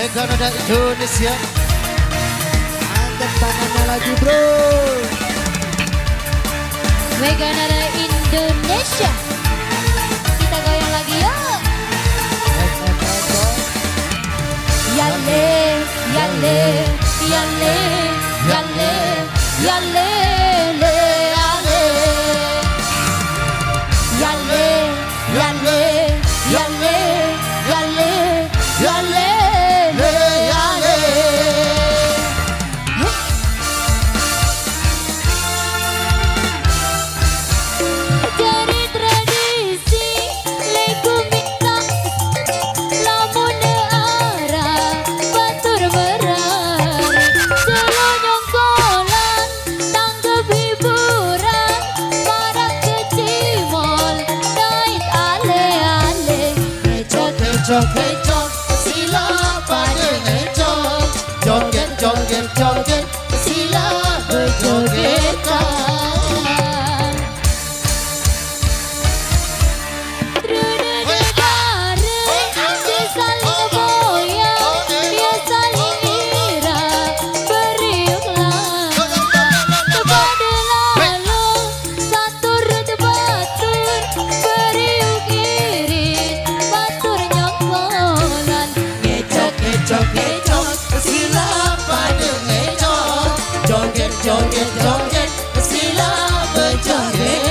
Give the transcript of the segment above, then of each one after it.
Kanada Indonesia. Angkat tangannya lagi bro. Kanada Indonesia. Kita goyang lagi yuk. Yale, yale, yale, yale, yale, le, yale, yale, yale, yale, yale, yale, le, yale. Dari tradisi lego minta lamun arah batur berari selonyong kolan tanggep hiburan marah kecimol naik ale-ale kecok kecok kecok sila pada ngecok joget joget joget sila berjogetan. Joget joget sila berjogetan.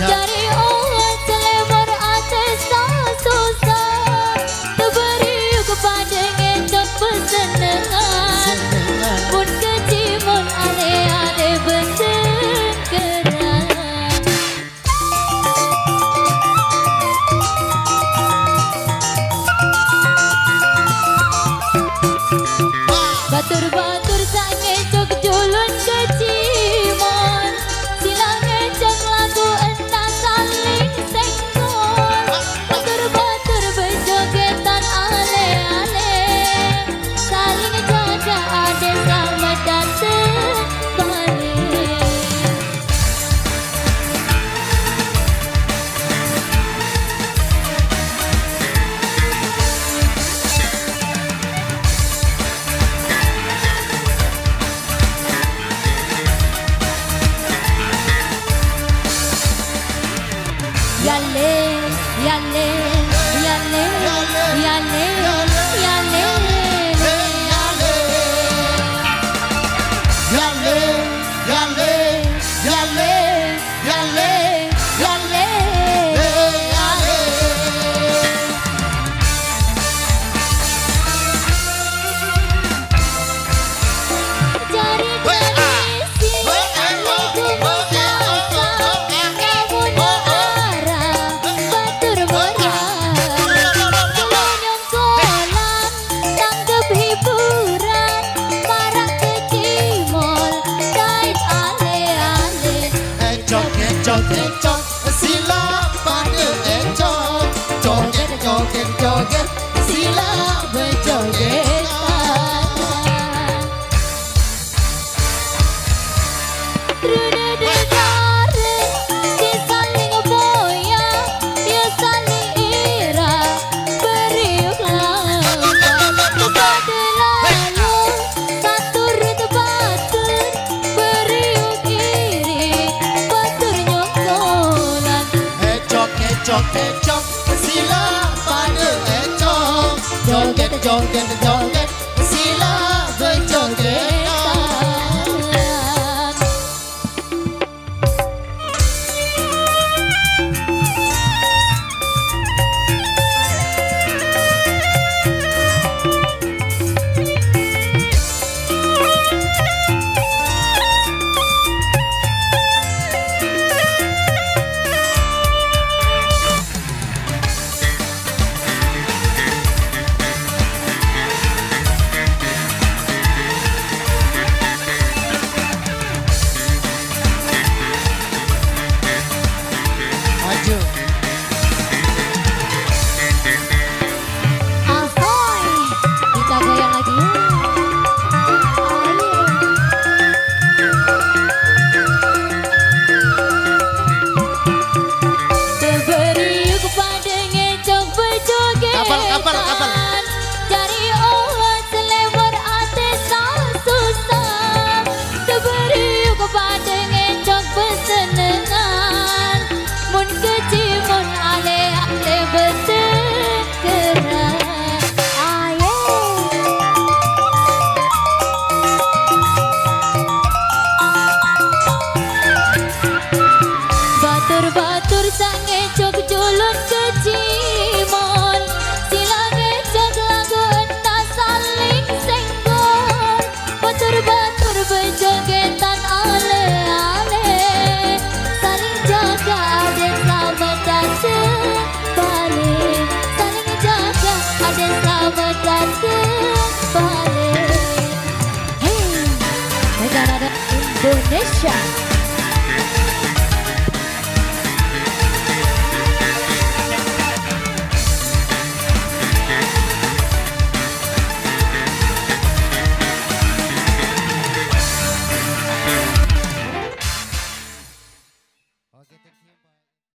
Dari orang selebar atas susah terberi kepada ngendok bersenengan pun kecimun ale-ale bertengkeran. Batur-batur sak ngecok julun kecimun sila ngecok lagu entah saling senggol. Batur-batur berjogetan ale-ale saling jaga ade sama dateng balik. Yale, yale, yale, yale, yale, Yale, yale, yale, yale, yale, yale. Cari tradisi lagu Makassar lamun arah batur berari selonyong kolan tanggep hiburan marah kecimol kait ale-ale Joget joget joget sila pada ngecok joget joget joget sila berjogetan. Trude negara si saling boya dia saling ira beriuk langkah kepada lalu satu rute batur beriuk iri batur nyongkolan. Ecok ecok sila pada ngecok joget joget joget sila berjogetan. Indonesia.